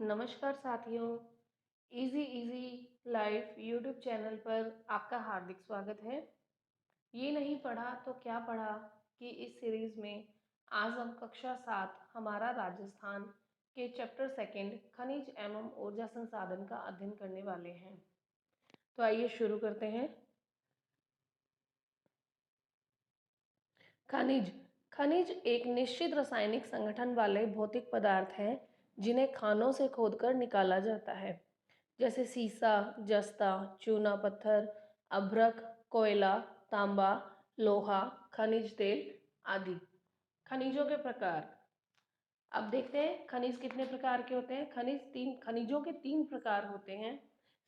नमस्कार साथियों। Easy easy life YouTube channel पर आपका हार्दिक स्वागत है। ये नहीं पढ़ा तो क्या पढ़ा कि इस सीरीज में आज हम कक्षा 7 हमारा राजस्थान के चैप्टर सेकंड खनिज एवं ऊर्जा संसाधन का अध्ययन करने वाले हैं। तो आइए शुरू करते हैं। खनिज खनिज एक निश्चित रासायनिक संगठन वाले भौतिक पदार्थ हैं जिन्हें खानों से खोदकर निकाला जाता है, जैसे सीसा, जस्ता, चूना पत्थर, अभ्रक, कोयला, तांबा, लोहा, खनिज तेल आदि। खनिजों के प्रकार। अब देखते हैं खनिज कितने प्रकार के होते हैं। खनिजों के तीन प्रकार होते हैं।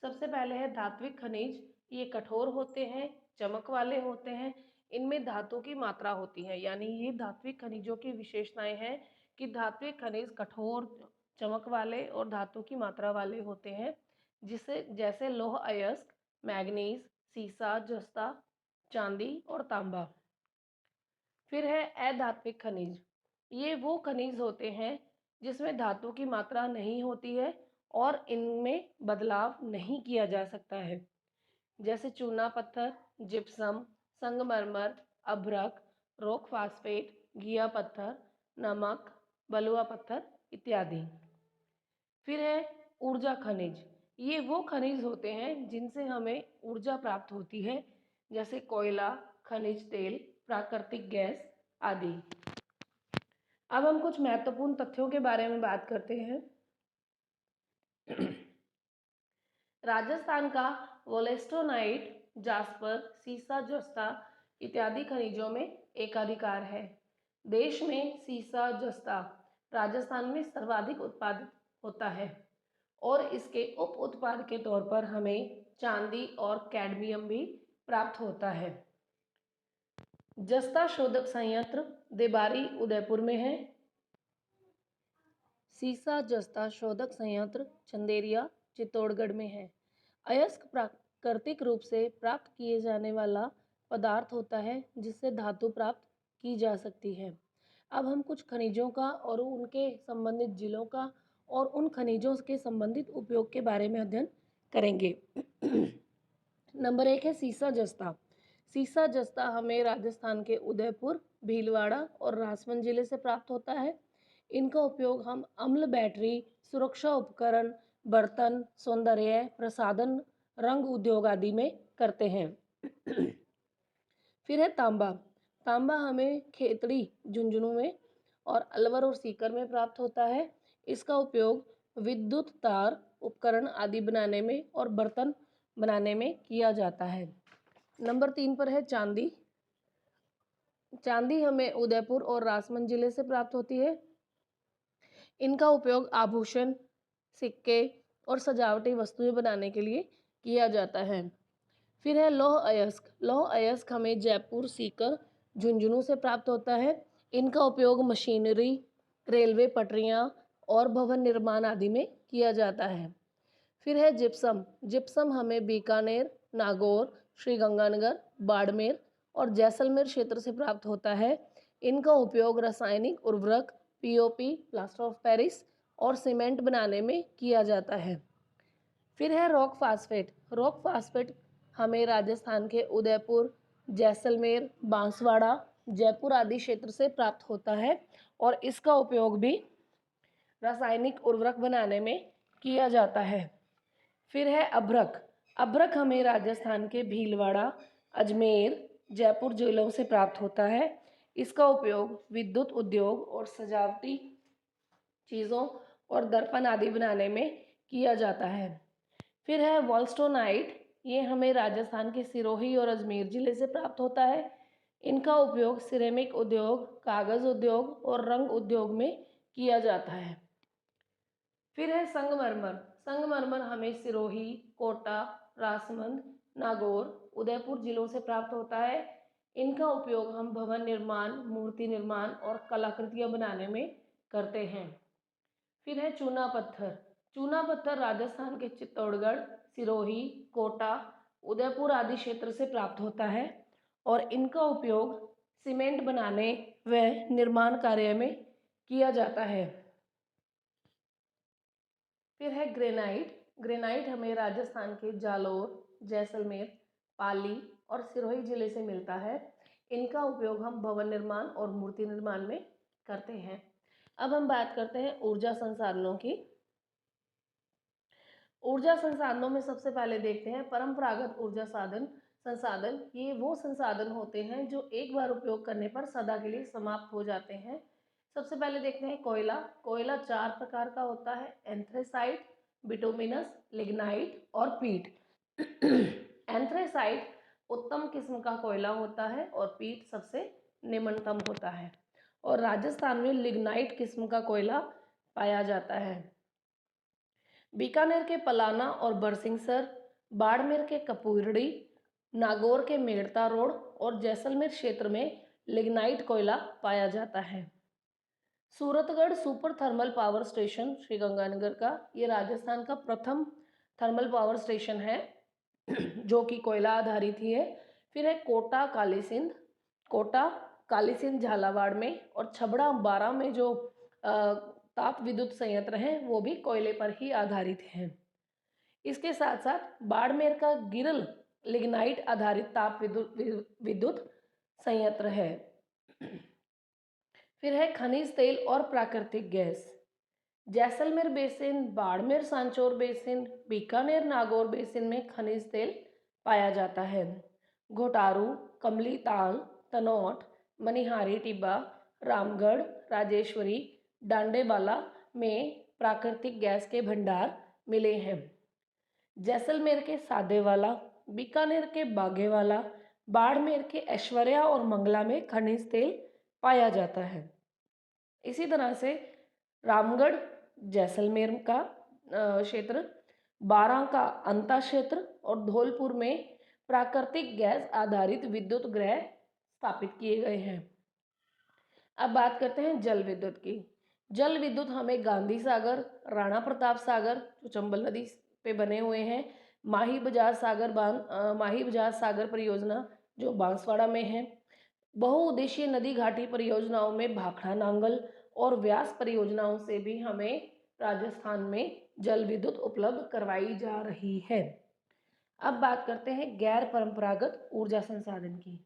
सबसे पहले है धात्विक खनिज। ये कठोर होते हैं, चमक वाले होते हैं, इनमें धातु की मात्रा होती है। यानी ये धात्विक खनिजों की विशेषताएं हैं कि धात्विक खनिज कठोर, चमक वाले और धातु की मात्रा वाले होते हैं, जिसे जैसे लौह अयस्क, मैग्नीज, सीसा, जस्ता, चांदी और तांबा। फिर है अधात्विक खनिज। ये वो खनिज होते हैं जिसमें धातु की मात्रा नहीं होती है और इनमें बदलाव नहीं किया जा सकता है, जैसे चूना पत्थर, जिप्सम, संगमरमर, अभ्रक, रॉक फास्फेट, घिया पत्थर, नमक, बलुआ पत्थर इत्यादि। फिर है ऊर्जा खनिज। ये वो खनिज होते हैं जिनसे हमें ऊर्जा प्राप्त होती है, जैसे कोयला, खनिज तेल, प्राकृतिक गैस आदि। अब हम कुछ महत्वपूर्ण तथ्यों के बारे में बात करते हैं। राजस्थान का वोलेस्टोनाइट, जास्पर, सीसा, जस्ता इत्यादि खनिजों में एकाधिकार है। देश में सीसा, जस्ता राजस्थान में सर्वाधिक उत्पादित होता है और इसके उप उत्पाद के तौर पर हमें चांदी और कैडमियम भी प्राप्त होता है। जस्ता शोधक संयंत्र देबारी उदयपुर में है। सीसा जस्ता शोधक संयंत्र चंदेरिया चित्तौड़गढ़ में है। अयस्क प्राकृतिक रूप से प्राप्त किए जाने वाला पदार्थ होता है जिससे धातु प्राप्त की जा सकती है। अब हम कुछ खनिजों का और उनके संबंधित जिलों का और उन खनिजों के संबंधित उपयोग के बारे में अध्ययन करेंगे। नंबर 1 है सीसा जस्ता। सीसा जस्ता हमें राजस्थान के उदयपुर, भीलवाड़ा और राजसमंद जिले से प्राप्त होता है। इनका उपयोग हम अम्ल बैटरी, सुरक्षा उपकरण, बर्तन, सौंदर्य प्रसाधन, रंग उद्योग आदि में करते हैं। फिर है तांबा। तांबा हमें खेतड़ी, झुंझुनू में और अलवर और सीकर में प्राप्त होता है। इसका उपयोग विद्युत तार, उपकरण आदि बनाने में और बर्तन बनाने में किया जाता है। नंबर 3 पर है चांदी। चांदी हमें उदयपुर और राजसमंद जिले से प्राप्त होती है। इनका उपयोग आभूषण, सिक्के और सजावटी वस्तुएं बनाने के लिए किया जाता है। फिर है लौह अयस्क। लौह अयस्क हमें जयपुर, सीकर, झुंझुनू से प्राप्त होता है। इनका उपयोग मशीनरी, रेलवे पटरियां और भवन निर्माण आदि में किया जाता है। फिर है जिप्सम। जिप्सम हमें बीकानेर, नागौर, श्रीगंगानगर, बाड़मेर और जैसलमेर क्षेत्र से प्राप्त होता है। इनका उपयोग रासायनिक उर्वरक, पीओपी, प्लास्टर ऑफ पेरिस और सीमेंट बनाने में किया जाता है। फिर है रॉक फास्फेट। रॉक फास्फेट हमें राजस्थान के उदयपुर, जैसलमेर, बांसवाड़ा, जयपुर आदि क्षेत्र से प्राप्त होता है और इसका उपयोग भी रासायनिक उर्वरक बनाने में किया जाता है। फिर है अभ्रक। अभ्रक हमें राजस्थान के भीलवाड़ा, अजमेर, जयपुर जिलों से प्राप्त होता है। इसका उपयोग विद्युत उद्योग और सजावटी चीज़ों और दर्पण आदि बनाने में किया जाता है। फिर है वॉल्स्टोनाइट। ये हमें राजस्थान के सिरोही और अजमेर जिले से प्राप्त होता है। इनका उपयोग सिरेमिक उद्योग, कागज़ उद्योग और रंग उद्योग में किया जाता है। फिर है संगमरमर। संगमरमर हमें सिरोही, कोटा, राजसमंद, नागौर, उदयपुर जिलों से प्राप्त होता है। इनका उपयोग हम भवन निर्माण, मूर्ति निर्माण और कलाकृतियां बनाने में करते हैं। फिर है चूना पत्थर। चूना पत्थर राजस्थान के चित्तौड़गढ़, सिरोही, कोटा, उदयपुर आदि क्षेत्र से प्राप्त होता है और इनका उपयोग सीमेंट बनाने व निर्माण कार्य में किया जाता है। फिर है ग्रेनाइट। ग्रेनाइट हमें राजस्थान के जालोर, जैसलमेर, पाली और सिरोही जिले से मिलता है। इनका उपयोग हम भवन निर्माण और मूर्ति निर्माण में करते हैं। अब हम बात करते हैं ऊर्जा संसाधनों की। ऊर्जा संसाधनों में सबसे पहले देखते हैं परंपरागत ऊर्जा संसाधन। ये वो संसाधन होते हैं जो एक बार उपयोग करने पर सदा के लिए समाप्त हो जाते हैं। सबसे पहले देखते हैं कोयला। कोयला 4 प्रकार का होता है: एंथ्रेसाइट, बिटुमिनस, लिग्नाइट और पीट। एंथ्रेसाइट उत्तम किस्म का कोयला होता है और पीट सबसे निम्नतम होता है। और राजस्थान में लिग्नाइट किस्म का कोयला पाया जाता है। बीकानेर के पलाना और बरसिंहसर, बाड़मेर के कपूरड़ी, नागौर के मेड़ता रोड और जैसलमेर क्षेत्र में लिग्नाइट कोयला पाया जाता है। Suratgarh super thermal power station Sriganganagar का, ये राजस्थान का प्रथम थर्मल पावर स्टेशन है जो कि कोयला आधारित ही है। फिर है कोटा कालीसिंध झालावाड़ में, और छबड़ा बारा में जो ताप विद्युत संयंत्र हैं वो भी कोयले पर ही आधारित हैं। इसके साथ साथ बाड़मेर का गिरल लिग्नाइट आधारित ताप विद्युत संयंत्र है। फिर है खनिज तेल और प्राकृतिक gas. Jaisalmer basin, Barmer Sanchore basin, Bikaner Nagaur basin में खनिज तेल पाया जाता है। घोटारू, कमली ताल, तनौट, मनिहारी टिब्बा, रामगढ़, राजेश्वरी, डांडेवाला में प्राकृतिक गैस के भंडार मिले हैं। जैसलमेर के सादेवाला, बीकानेर के बागेवाला, बाड़मेर के ऐश्वर्या और मंगला में खनिज तेल पाया जाता है। इसी तरह से रामगढ़ जैसलमेर का क्षेत्र, बारां का अंता क्षेत्र और धौलपुर में प्राकृतिक गैस आधारित विद्युत गृह स्थापित किए गए हैं। अब बात करते हैं जल विद्युत की। जल विद्युत हमें गांधी सागर, राणा प्रताप सागर जो चंबल नदी पे बने हुए हैं, माही बजाज सागर परियोजना जो बांसवाड़ा में है, बहुउद्देशीय नदी घाटी परियोजनाओं में भाखड़ा नांगल और व्यास परियोजनाओं से भी हमें राजस्थान में जल विद्युत उपलब्ध करवाई जा रही है। अब बात करते हैं गैर परंपरागत ऊर्जा संसाधन की।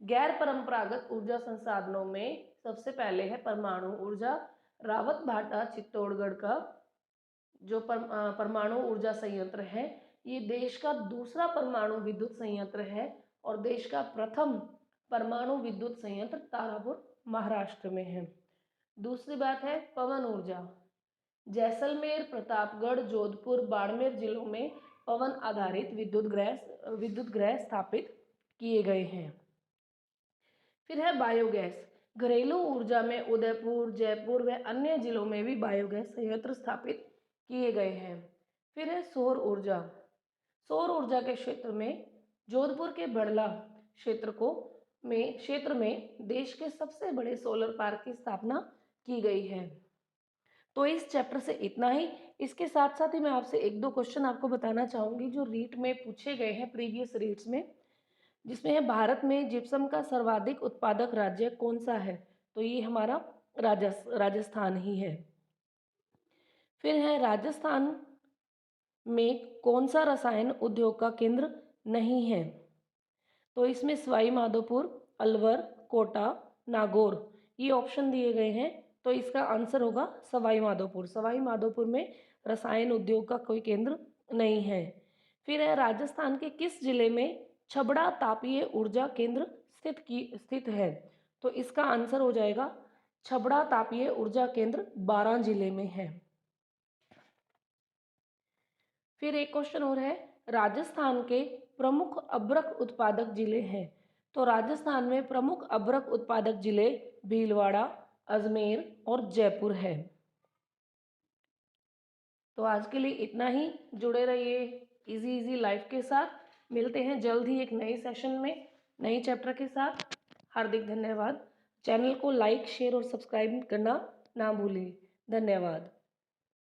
गैर परंपरागत ऊर्जा संसाधनों में सबसे पहले है परमाणु ऊर्जा। रावत भाटा चित्तौड़गढ़ का जो परमाणु ऊर्जा संयंत्र है, ये देश का दूसरा परमाणु विद्युत संयंत्र है और देश का प्रथम परमाणु विद्युत संयंत्र तारापुर महाराष्ट्र में है। दूसरी बात है पवन ऊर्जा। जैसलमेर, प्रतापगढ़, जोधपुर, बाड़मेर जिलों में पवन आधारित विद्युत ग्रह स्थापित किए गए हैं। फिर है बायोगैस। घरेलू ऊर्जा में उदयपुर, जयपुर व अन्य जिलों में भी बायोगैस संयंत्र स्थापित किए गए हैं। फिर है सौर ऊर्जा। सौर ऊर्जा के क्षेत्र में जोधपुर के बड़ला क्षेत्र में देश के सबसे बड़े सोलर पार्क की स्थापना की गई है। तो इस चैप्टर से इतना ही। इसके साथ साथ ही मैं आपसे एक दो क्वेश्चन आपको बताना चाहूँगी जो रीट में पूछे गए हैं प्रीवियस रीट्स में, जिसमें है भारत में जिप्सम का सर्वाधिक उत्पादक राज्य कौन सा है? तो ये हमारा राजस्थान ही है। फिर है राजस्थान में कौन सा रसायन उद्योग का केंद्र नहीं है? तो इसमें सवाई माधोपुर, अलवर, कोटा, नागौर ये ऑप्शन दिए गए हैं। तो इसका आंसर होगा सवाई माधोपुर। सवाई माधोपुर में रसायन उद्योग का कोई केंद्र नहीं है। फिर है राजस्थान के किस जिले में छबड़ा तापीय ऊर्जा केंद्र स्थित है? तो इसका आंसर हो जाएगा छबड़ा तापीय ऊर्जा केंद्र बारां जिले में है। फिर एक क्वेश्चन और है, राजस्थान के प्रमुख अभ्रक उत्पादक जिले हैं। तो राजस्थान में प्रमुख अभ्रक उत्पादक जिले भीलवाड़ा, अजमेर और जयपुर है। तो आज के लिए इतना ही। जुड़े रहिए इजी लाइफ के साथ। मिलते हैं जल्द ही एक नए सेशन में नए चैप्टर के साथ। हार्दिक धन्यवाद। चैनल को लाइक, शेयर और सब्सक्राइब करना ना भूलिए। धन्यवाद।